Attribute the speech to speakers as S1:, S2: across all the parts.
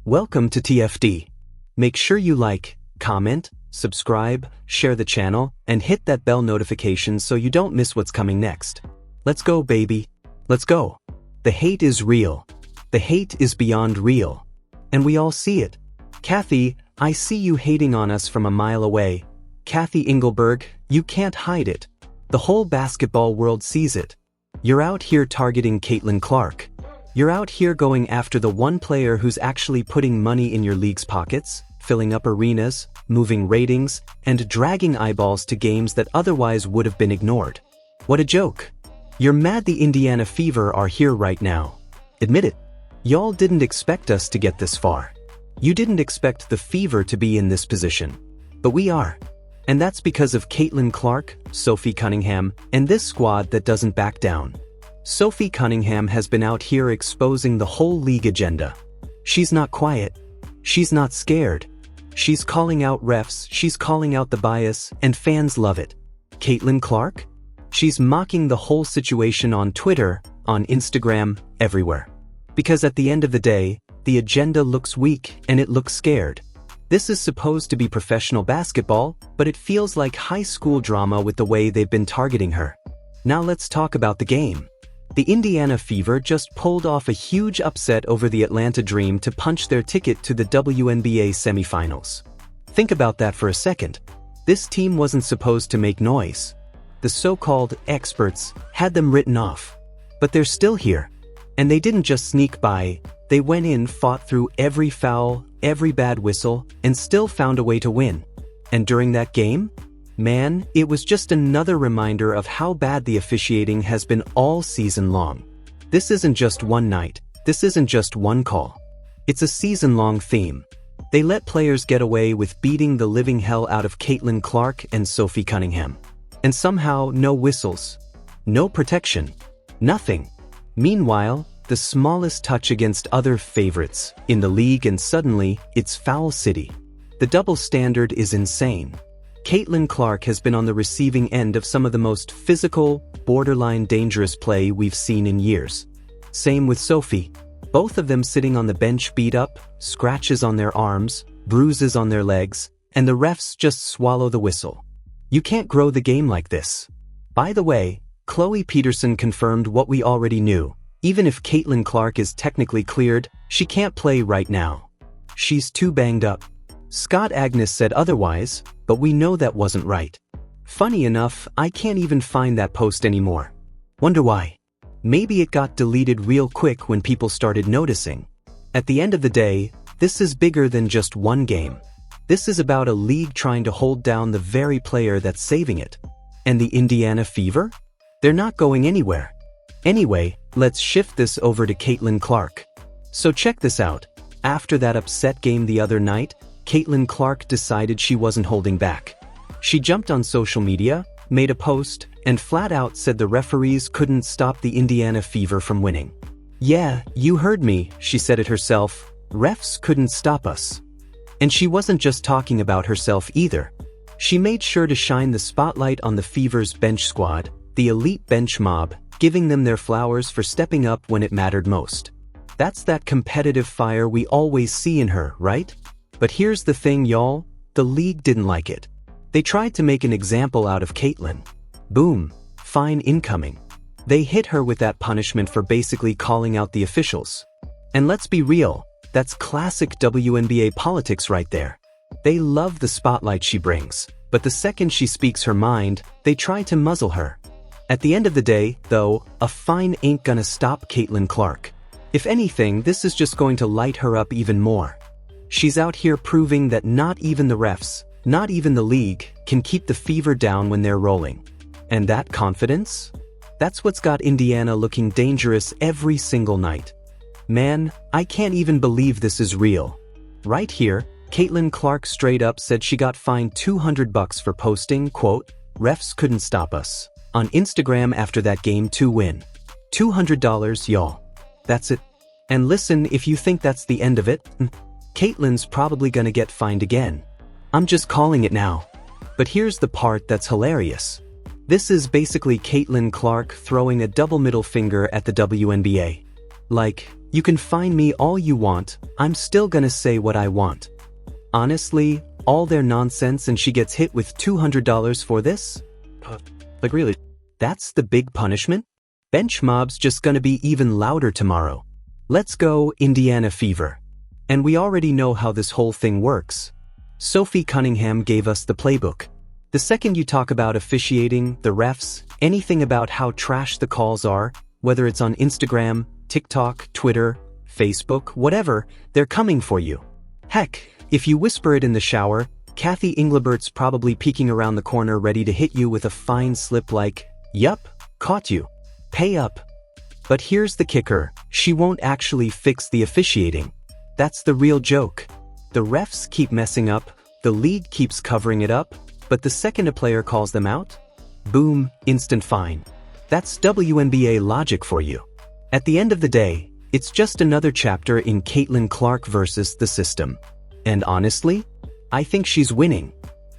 S1: Welcome to TFD. Make sure you like, comment, subscribe, share the channel, and hit that bell notification so you don't miss what's coming next. Let's go, baby. Let's go. The hate is real. The hate is beyond real. And we all see it. Kathy, I see you hating on us from a mile away. Kathy Engelberg, you can't hide it. The whole basketball world sees it. You're out here targeting Caitlin Clark. You're out here going after the one player who's actually putting money in your league's pockets, filling up arenas, moving ratings, and dragging eyeballs to games that otherwise would have been ignored. What a joke. You're mad the Indiana Fever are here right now. Admit it. Y'all didn't expect us to get this far. You didn't expect the Fever to be in this position. But we are. And that's because of Caitlin Clark, Sophie Cunningham, and this squad that doesn't back down. Sophie Cunningham has been out here exposing the whole league agenda. She's not quiet. She's not scared. She's calling out refs, she's calling out the bias, and fans love it. Caitlin Clark? She's mocking the whole situation on Twitter, on Instagram, everywhere. Because at the end of the day, the agenda looks weak and it looks scared. This is supposed to be professional basketball, but it feels like high school drama with the way they've been targeting her. Now let's talk about the game. The Indiana Fever just pulled off a huge upset over the Atlanta Dream to punch their ticket to the Wnba semifinals. Think about that for a second. This team wasn't supposed to make noise. The so-called experts had them written off. But they're still here. And they didn't just sneak by, they went in, fought through every foul, every bad whistle, and still found a way to win. And during that game? Man, it was just another reminder of how bad the officiating has been all season long. This isn't just one night. This isn't just one call. It's a season-long theme. They let players get away with beating the living hell out of Caitlin Clark and Sophie Cunningham. And somehow, no whistles. No protection. Nothing. Meanwhile, the smallest touch against other favorites in the league and suddenly, it's Foul City. The double standard is insane. Caitlin Clark has been on the receiving end of some of the most physical, borderline dangerous play we've seen in years. Same with Sophie. Both of them sitting on the bench beat up, scratches on their arms, bruises on their legs, and the refs just swallow the whistle. You can't grow the game like this. By the way, Chloe Peterson confirmed what we already knew. Even if Caitlin Clark is technically cleared, she can't play right now. She's too banged up. Scott Agnes said otherwise, but we know that wasn't right. Funny enough, I can't even find that post anymore. Wonder why? Maybe it got deleted real quick when people started noticing. At the end of the day, this is bigger than just one game. This is about a league trying to hold down the very player that's saving it. And the Indiana Fever? They're not going anywhere. Anyway, let's shift this over to Caitlin Clark. So check this out. After that upset game the other night, Caitlin Clark decided she wasn't holding back. She jumped on social media, made a post, and flat out said the referees couldn't stop the Indiana Fever from winning. Yeah, you heard me, she said it herself. Refs couldn't stop us. And she wasn't just talking about herself either. She made sure to shine the spotlight on the Fever's bench squad, the elite bench mob, giving them their flowers for stepping up when it mattered most. That's that competitive fire we always see in her, right? But here's the thing, y'all, the league didn't like it. They tried to make an example out of Caitlin. Boom, fine incoming. They hit her with that punishment for basically calling out the officials. And let's be real, that's classic WNBA politics right there. They love the spotlight she brings, but the second she speaks her mind, they try to muzzle her. At the end of the day, though, a fine ain't gonna stop Caitlin Clark. If anything, this is just going to light her up even more. She's out here proving that not even the refs, not even the league, can keep the Fever down when they're rolling. And that confidence? That's what's got Indiana looking dangerous every single night. Man, I can't even believe this is real. Right here, Caitlin Clark straight up said she got fined $200 for posting, quote, "Refs couldn't stop us," on Instagram after that Game 2 win. $200, y'all. That's it. And listen, if you think that's the end of it, Caitlin's probably gonna get fined again. I'm just calling it now. But here's the part that's hilarious. This is basically Caitlin Clark throwing a double middle finger at the WNBA. Like, You can find me all you want, I'm still gonna say what I want. Honestly, all their nonsense and she gets hit with $200 for this? Like really? That's the big punishment? Bench mob's just gonna be even louder tomorrow. Let's go, Indiana Fever. And we already know how this whole thing works. Sophie Cunningham gave us the playbook. The second you talk about officiating, the refs, anything about how trash the calls are, whether it's on Instagram, TikTok, Twitter, Facebook, whatever, they're coming for you. Heck, if you whisper it in the shower, Kathy Inglebert's probably peeking around the corner ready to hit you with a fine slip like, "Yup, caught you. Pay up." But here's the kicker, she won't actually fix the officiating. That's the real joke. The refs keep messing up, the league keeps covering it up, but the second a player calls them out, boom, instant fine. That's WNBA logic for you. At the end of the day, it's just another chapter in Caitlin Clark versus the system. And honestly, I think she's winning.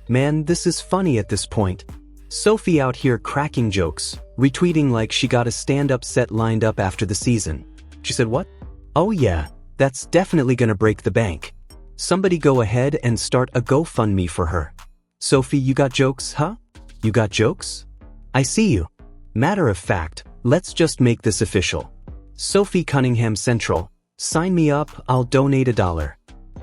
S1: Man, this is funny at this point. Sophie out here cracking jokes, retweeting like she got a stand-up set lined up after the season. She said what? Oh yeah, that's definitely gonna break the bank. Somebody go ahead and start a GoFundMe for her. Sophie, you got jokes, huh? You got jokes? I see you. Matter of fact, let's just make this official. Sophie Cunningham Central, sign me up, I'll donate $1.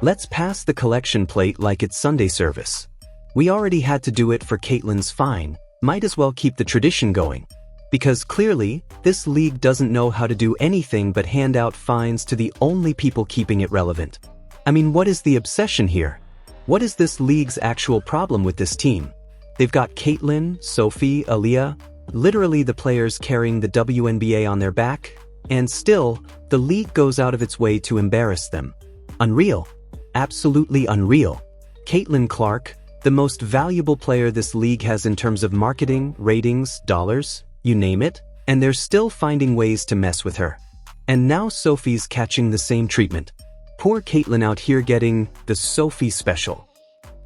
S1: Let's pass the collection plate like it's Sunday service. We already had to do it for Caitlin's fine, might as well keep the tradition going. Because clearly, this league doesn't know how to do anything but hand out fines to the only people keeping it relevant. I mean, what is the obsession here? What is this league's actual problem with this team? They've got Caitlin, Sophie, Aaliyah, literally the players carrying the WNBA on their back, and still, the league goes out of its way to embarrass them. Unreal. Absolutely unreal. Caitlin Clark, the most valuable player this league has in terms of marketing, ratings, dollars, you name it, and they're still finding ways to mess with her. And now Sophie's catching the same treatment. Poor Caitlin out here getting the Sophie special.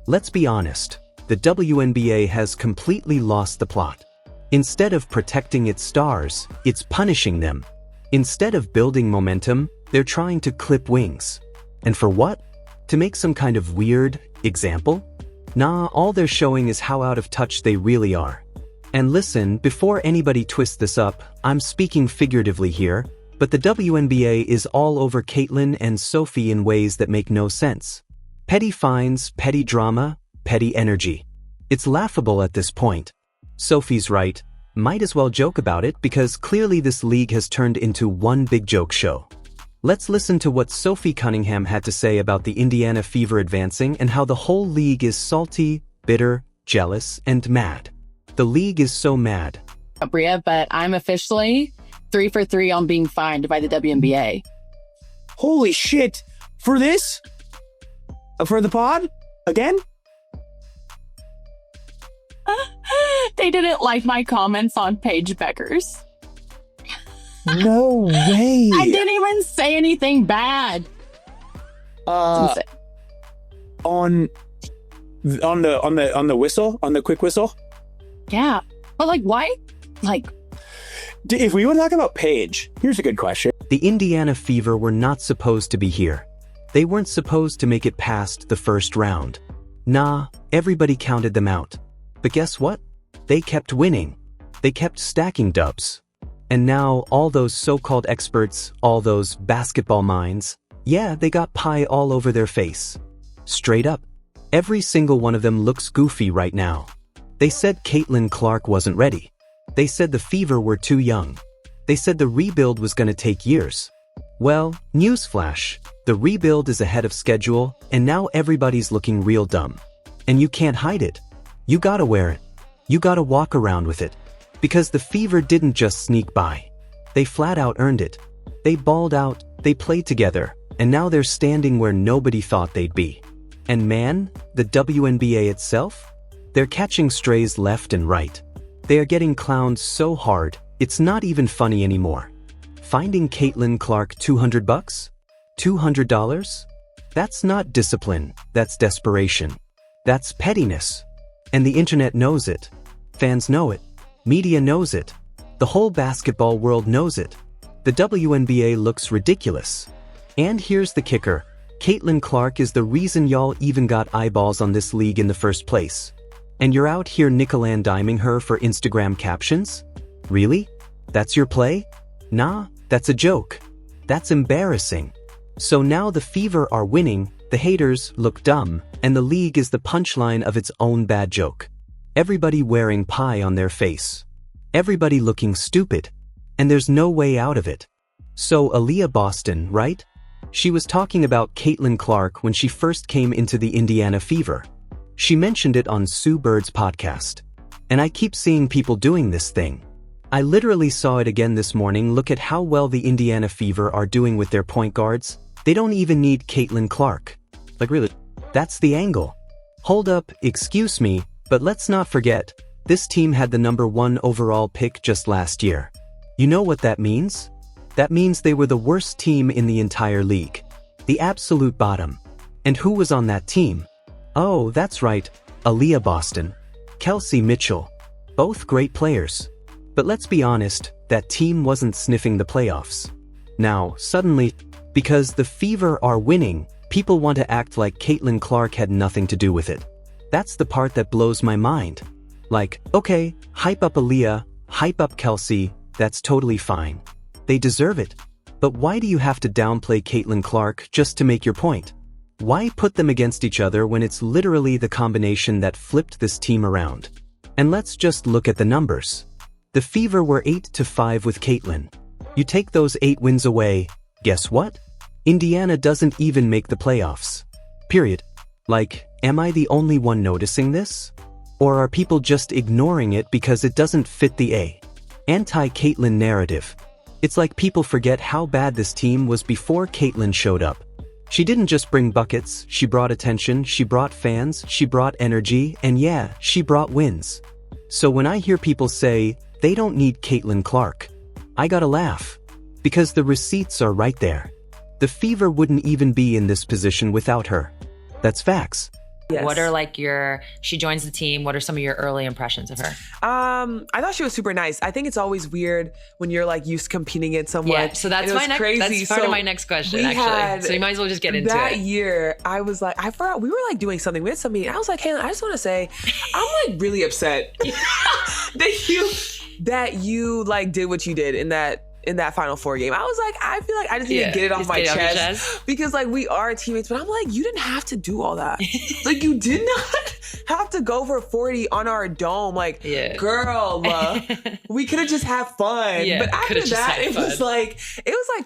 S1: Let's be honest, the WNBA has completely lost the plot. Instead of protecting its stars, it's punishing them. Instead of building momentum, they're trying to clip wings. And for what? To make some kind of weird example? Nah, all they're showing is how out of touch they really are. And listen, before anybody twists this up, I'm speaking figuratively here, but the WNBA is all over Caitlin and Sophie in ways that make no sense. Petty fines, petty drama, petty energy. It's laughable at this point. Sophie's right, might as well joke about it because clearly this league has turned into one big joke show. Let's listen to what Sophie Cunningham had to say about the Indiana Fever advancing and how the whole league is salty, bitter, jealous, and mad. The league is so mad.
S2: Bria, but I'm officially 3 for 3 on being fined by the WNBA.
S3: Holy shit! For this? For the pod? Again?
S2: They didn't like my comments on Paige Becker's.
S3: No way!
S2: I didn't even say anything bad.
S3: On the whistle? On the quick whistle?
S2: Yeah. But like, why? Like,
S3: If we want to talk about Paige, here's a good question.
S1: The Indiana Fever were not supposed to be here. They weren't supposed to make it past the first round. Nah, everybody counted them out. But guess what? They kept winning. They kept stacking dubs. And now all those so-called experts, all those basketball minds, yeah, they got pie all over their face. Straight up. Every single one of them looks goofy right now. They said Caitlin Clark wasn't ready. They said the Fever were too young. They said the rebuild was gonna take years. Well, newsflash, the rebuild is ahead of schedule, and now everybody's looking real dumb. And you can't hide it. You gotta wear it. You gotta walk around with it. Because the Fever didn't just sneak by. They flat out earned it. They balled out, they played together, and now they're standing where nobody thought they'd be. And man, the WNBA itself? They're catching strays left and right. They are getting clowned so hard, it's not even funny anymore. Finding Caitlin Clark $200? $200? That's not discipline, that's desperation. That's pettiness. And the internet knows it. Fans know it. Media knows it. The whole basketball world knows it. The WNBA looks ridiculous. And here's the kicker. Caitlin Clark is the reason y'all even got eyeballs on this league in the first place. And you're out here nickel-and-diming her for Instagram captions? Really? That's your play? Nah, that's a joke. That's embarrassing. So now the Fever are winning, the haters look dumb, and the league is the punchline of its own bad joke. Everybody wearing pie on their face. Everybody looking stupid. And there's no way out of it. So Aaliyah Boston, right? She was talking about Caitlin Clark when she first came into the Indiana Fever. She mentioned it on Sue Bird's podcast. And I keep seeing people doing this thing. I literally saw it again this morning. Look at how well the Indiana Fever are doing with their point guards. They don't even need Caitlin Clark. Like really, that's the angle. Hold up, excuse me, but let's not forget, this team had the #1 overall pick just last year. You know what that means? That means they were the worst team in the entire league. The absolute bottom. And who was on that team? Oh, that's right, Aaliyah Boston. Kelsey Mitchell. Both great players. But let's be honest, that team wasn't sniffing the playoffs. Now, suddenly, because the Fever are winning, people want to act like Caitlin Clark had nothing to do with it. That's the part that blows my mind. Like, okay, hype up Aaliyah, hype up Kelsey, that's totally fine. They deserve it. But why do you have to downplay Caitlin Clark just to make your point? Why put them against each other when it's literally the combination that flipped this team around? And let's just look at the numbers. The Fever were 8-5 with Caitlin. You take those 8 wins away, guess what? Indiana doesn't even make the playoffs. Period. Like, am I the only one noticing this? Or are people just ignoring it because it doesn't fit the anti-Caitlin narrative? It's like people forget how bad this team was before Caitlin showed up. She didn't just bring buckets, she brought attention, she brought fans, she brought energy, and yeah, she brought wins. So when I hear people say, they don't need Caitlin Clark, I gotta laugh. Because the receipts are right there. The Fever wouldn't even be in this position without her. That's facts.
S4: Yes. What are like she joins the team, what are some of your early impressions of her?
S5: I thought she was super nice. I think it's always weird when you're like used to competing against someone.
S4: Yeah, so that's part of my next question, actually. So you might as well just get into it.
S5: That year, I was like, I forgot, we were like doing something. We had something. I was like, hey, I just want to say, I'm like really upset that you like did what you did in that Final Four game. I was like, I feel like I just need to get it off my chest because like we are teammates, but I'm like, you didn't have to do all that. Like you did not have to go for 40 on our dome. Like, girl, we could have just had fun. Yeah, but after that, it was like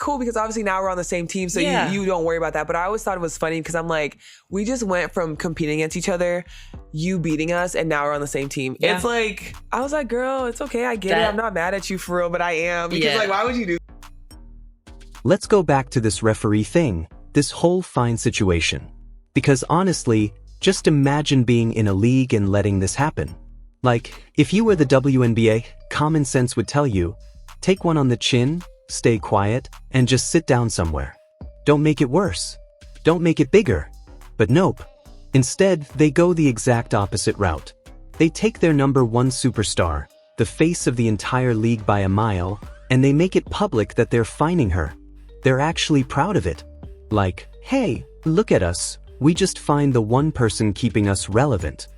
S5: cool because obviously now we're on the same team, so you don't worry about that. But I always thought it was funny because I'm like, we just went from competing against each other, you beating us, and now we're on the same team. Yeah. It's like, I was like, girl, it's okay. I get it. I'm not mad at you for real, but I am. Because like, why would you do?
S1: Let's go back to this referee thing, this whole fine situation. Because honestly, just imagine being in a league and letting this happen. Like, if you were the WNBA, common sense would tell you, take one on the chin, stay quiet, and just sit down somewhere. Don't make it worse. Don't make it bigger. But nope. Instead, they go the exact opposite route. They take their #1 superstar, the face of the entire league by a mile, and they make it public that they're fining her. They're actually proud of it. Like, hey, look at us, we just fined the one person keeping us relevant.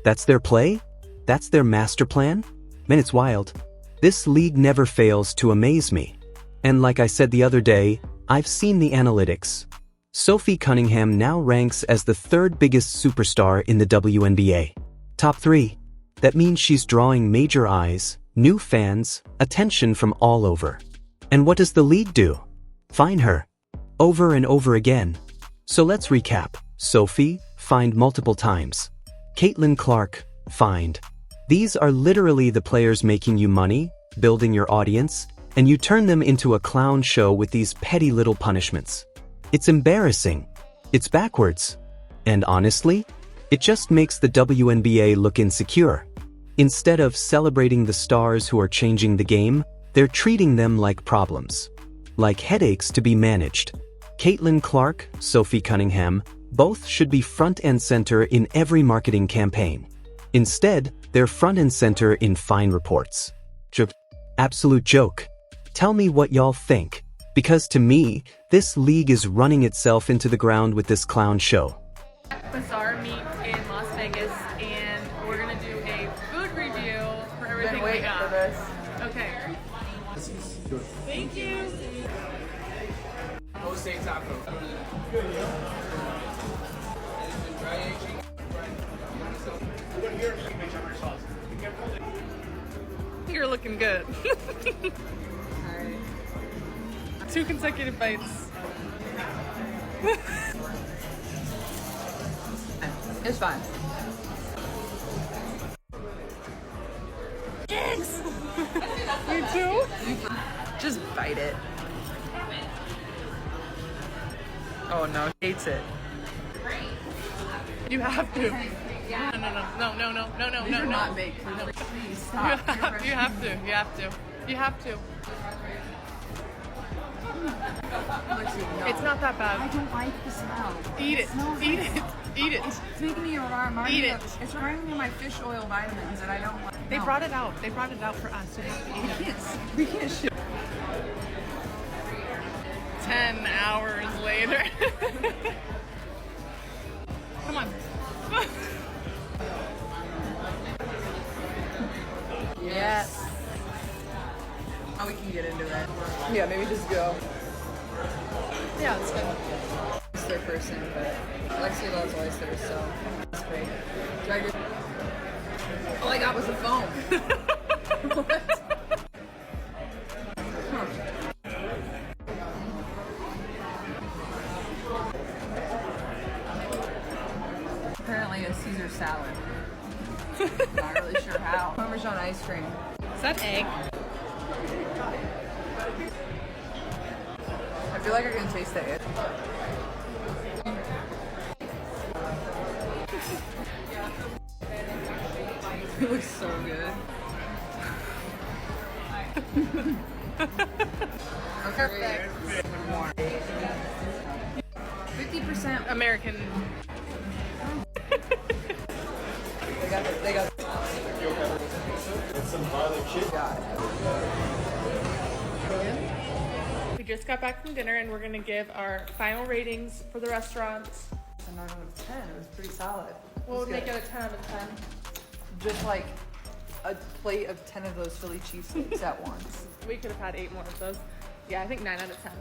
S1: That's their play? That's their master plan? Man, it's wild. This league never fails to amaze me. And like I said the other day, I've seen the analytics. Sophie Cunningham now ranks as the 3rd biggest superstar in the WNBA. Top 3. That means she's drawing major eyes, new fans, attention from all over. And what does the league do? Fine her. Over and over again. So let's recap. Sophie, fined multiple times. Caitlin Clark, fined. These are literally the players making you money, building your audience, and you turn them into a clown show with these petty little punishments. It's embarrassing. It's backwards. And honestly, it just makes the WNBA look insecure. Instead of celebrating the stars who are changing the game, they're treating them like problems. Like headaches to be managed. Caitlin Clark, Sophie Cunningham, both should be front and center in every marketing campaign. Instead, they're front and center in fine reports. Absolute joke. Tell me what y'all think, because to me, this league is running itself into the ground with this clown show.
S6: Bazaar meet in Las Vegas, and we're gonna do a food review for everything we got. For this. Okay. Thank you.
S3: Jose Taco.
S6: You're looking good. 2 consecutive bites.
S7: It's fine.
S6: Thanks. You too?
S7: Just bite it. Oh no, he hates it.
S6: You have to. No.
S7: These are not baked. Please stop.
S6: You have to. You have to. It's not that bad.
S7: I don't like the smell.
S6: Eat it. Eat it.
S7: It's making me remind
S6: Eat
S7: me
S6: it.
S7: of, it's reminding me of my fish oil vitamins that I don't like.
S6: They brought it out. They brought it out for us to eat it.
S7: We can't ship.
S6: 10 hours later. Come on.
S7: Yes. Oh, we can get into it. Yeah, maybe just go. Yeah, it's good. Oyster person, but Lexi loves oysters, so that's great. Do I get... All I got was the foam. What? Huh. Apparently a Caesar salad. Not really sure how. Parmesan ice cream.
S6: Is that egg?
S7: I feel like I can taste it. It looks so good. Okay. 50%
S6: American.
S7: They got some garlic shit.
S6: We just got back from dinner and we're gonna give our final ratings for the restaurants.
S7: It's a 9 out of 10. It was pretty solid.
S6: What would make it a 10 out of 10?
S7: Just like a plate of 10 of those Philly cheesesteaks at once.
S6: We could have had 8 more of those. Yeah, I think 9 out of 10.